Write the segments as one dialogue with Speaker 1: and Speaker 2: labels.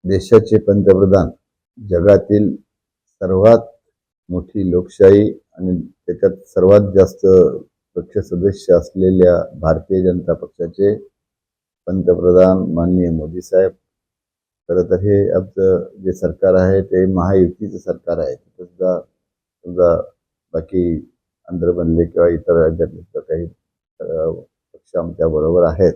Speaker 1: देशाचे पंतप्रधान, जगातील सर्वात मोठी लोकशाही आणि त्याच्यात सर्वात जास्त पक्ष सदस्य असलेल्या भारतीय जनता पक्षाचे पंतप्रधान माननीय मोदी साहेब. खरं तर हे आमचं जे सरकार आहे ते महायुतीचं सरकार आहे. सुद्धा समजा बाकी आंध्र बनले किंवा इतर राज्यातले काही पक्ष आमच्या बरोबर आहेत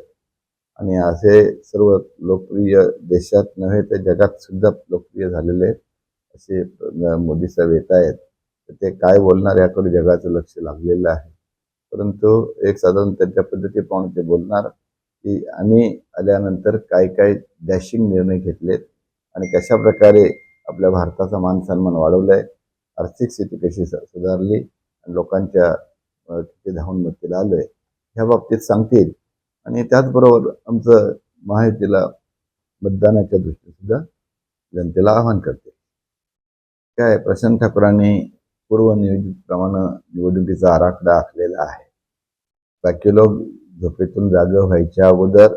Speaker 1: आणि असे सर्व लोकप्रिय देशात नव्हे तर जगात सुद्धा लोकप्रिय झालेले असे मोदी साहेब येत आहेत. तर ते काय बोलणार याकडे जगाचं लक्ष लागलेलं आहे. परंतु एक साधारण त्यांच्या पद्धती पाहून ते बोलणार की आम्ही आल्यानंतर काय काय डॅशिंग निर्णय घेतलेत आणि कशा प्रकारे आपल्या भारताचा मान सन्मान वाढवलाय, आर्थिक स्थिती कशी सुधारली आणि लोकांच्या किती धावून मतीला आलोय ह्या बाबतीत सांगतील. आणि त्याचबरोबर आमचं महायुतीला मतदानाच्या दृष्टीने सुद्धा जनतेला आवाहन करते. काय प्रशांत ठाकूरांनी पूर्वनियोजितप्रमाणे निवडणुकीचा आराखडा आखलेला आहे. बाकी लोक झोपेतून जागे व्हायच्या अगोदर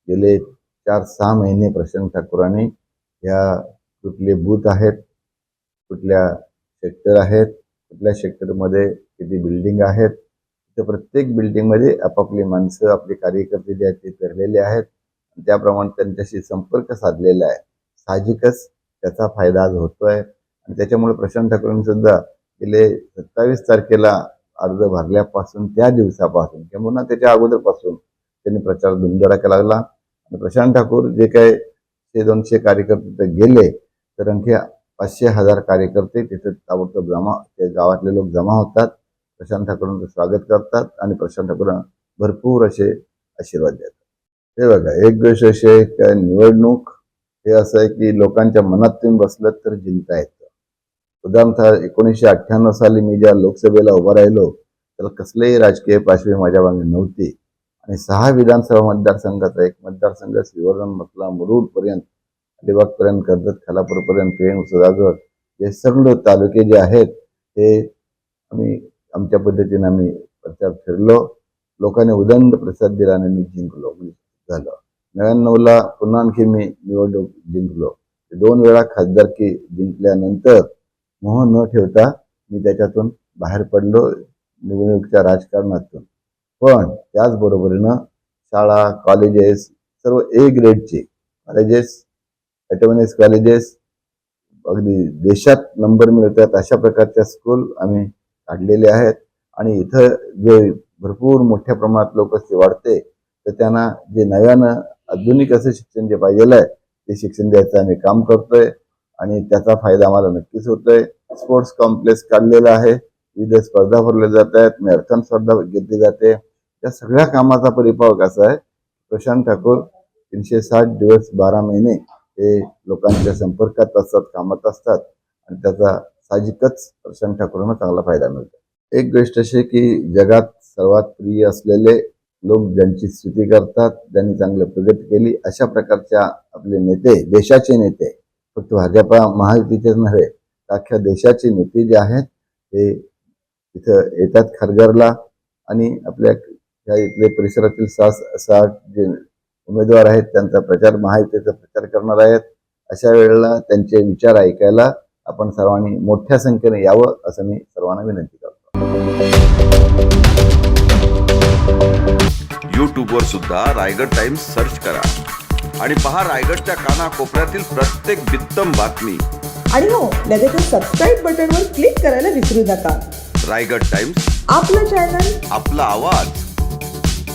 Speaker 1: गेले 4-6 महिने प्रशांत ठाकूरांनी ह्या कुठले बूथ आहेत, कुठल्या सेक्टर आहेत, कुठल्या सेक्टरमध्ये किती बिल्डिंग आहेत, तर प्रत्येक बिल्डिंगमध्ये आपापली माणसं आपले कार्यकर्ते जे आहेत ते फिरलेले आहेत. त्याप्रमाणे त्यांच्याशी संपर्क साधलेला आहे. साहजिकच त्याचा फायदा आज होतोय आणि त्याच्यामुळे प्रशांत ठाकूरांनी सुद्धा गेले 27 तारखेला अर्ज भरल्यापासून त्या दिवसापासून किंवा त्याच्या अगोदरपासून त्यांनी प्रचार धुमधडाक्या लागला. आणि प्रशांत ठाकूर जे काही 100-200 कार्यकर्ते गेले तर आणखी 500,000 कार्यकर्ते तिथे ताबडतोब ते गावातले लोक जमा होतात, प्रशांत ठाकूरांचं स्वागत करतात आणि प्रशांत ठाकूरांना भरपूर असे आशीर्वाद देतात. हे बघा, एक गोष्ट अशी आहे की निवडणूक हे असं आहे की लोकांच्या मनात तुम्ही बसलं तर जिंकता येतं. उदाहरणार्थ 1998 साली मी ज्या लोकसभेला उभा राहिलो त्याला कसलेही राजकीय पार्श्वभूमी माझ्या मागे नव्हती आणि 6 विधानसभा मतदारसंघाचा एक मतदारसंघ श्रीवर्धन मथला मुरुडपर्यंत, अलिबागपर्यंत, कर्जत, खालापूरपर्यंत, पेण, सुधागड हे सर्व तालुके जे आहेत ते आम्ही आमच्या पद्धतीने आम्ही प्रचार फिरलो. लोकांनी उदंड प्रतिसाद दिला आणि मी जिंकलो झालं. 99ला पुन्हा आणखी मी निवडणूक जिंकलो. 2 वेळा खासदारकी जिंकल्यानंतर मोह न ठेवता मी त्याच्यातून बाहेर पडलो निवडणुकीच्या राजकारणातून. पण त्याचबरोबरीनं शाळा, कॉलेजेस सर्व A ग्रेडचे कॉलेजेस, ॲटोनॉमस कॉलेजेस अगदी देशात नंबर मिळतात अशा प्रकारच्या स्कूल आम्ही काढलेले आहेत. आणि इथं जे भरपूर मोठ्या प्रमाणात लोकसंख्या वाढते तर त्यांना जे नव्यानं आधुनिक असं शिक्षण जे पाहिजेलं आहे ते शिक्षण द्यायचं आम्ही काम करतोय आणि त्याचा फायदा आम्हाला नक्कीच होतोय. स्पोर्ट्स कॉम्प्लेक्स काढलेला आहे, विविध स्पर्धा भरल्या जात आहेत, मॅरेथॉन स्पर्धा घेतली जाते. या सगळ्या कामाचा परिपाक कसा आहे, प्रशांत ठाकूर 360 दिवस 12 महिने हे लोकांच्या संपर्कात असतात, कामात असतात आणि त्याचा साहजिकच प्रशांत ठाकूरांना चांगला फायदा मिळतो. एक गोष्ट अशी की जगात सर्वात प्रिय असलेले लोक ज्यांची स्तुती करतात, ज्यांनी चांगली प्रगती केली अशा प्रकारच्या आपले नेते, देशाचे नेते, फक्त भाजपा महायुतीचेच नव्हे अख्ख्या देशाचे नेते जे आहेत ते इथं येतात खारघरला आणि आपल्या ह्या इथले परिसरातील 60 जे उमेदवार आहेत त्यांचा प्रचार, महायुतीचा प्रचार करणार आहेत. अशा वेळेला त्यांचे विचार ऐकायला आपण सर्वांनी मोठ्या संख्येने यावं असं मी सर्वांना विनंती करतो.
Speaker 2: यूट्यूबवर सुद्धा रायगड टाइम्स सर्च करा आणि पहा रायगडच्या कानाकोपऱ्यातील प्रत्येक बित्तम बातमी.
Speaker 3: आणि हो, लगेच सबस्क्राईब बटनवर क्लिक करायला विसरू नका.
Speaker 2: रायगड टाइम्स,
Speaker 3: आपलं चॅनल,
Speaker 2: आपला आवाज.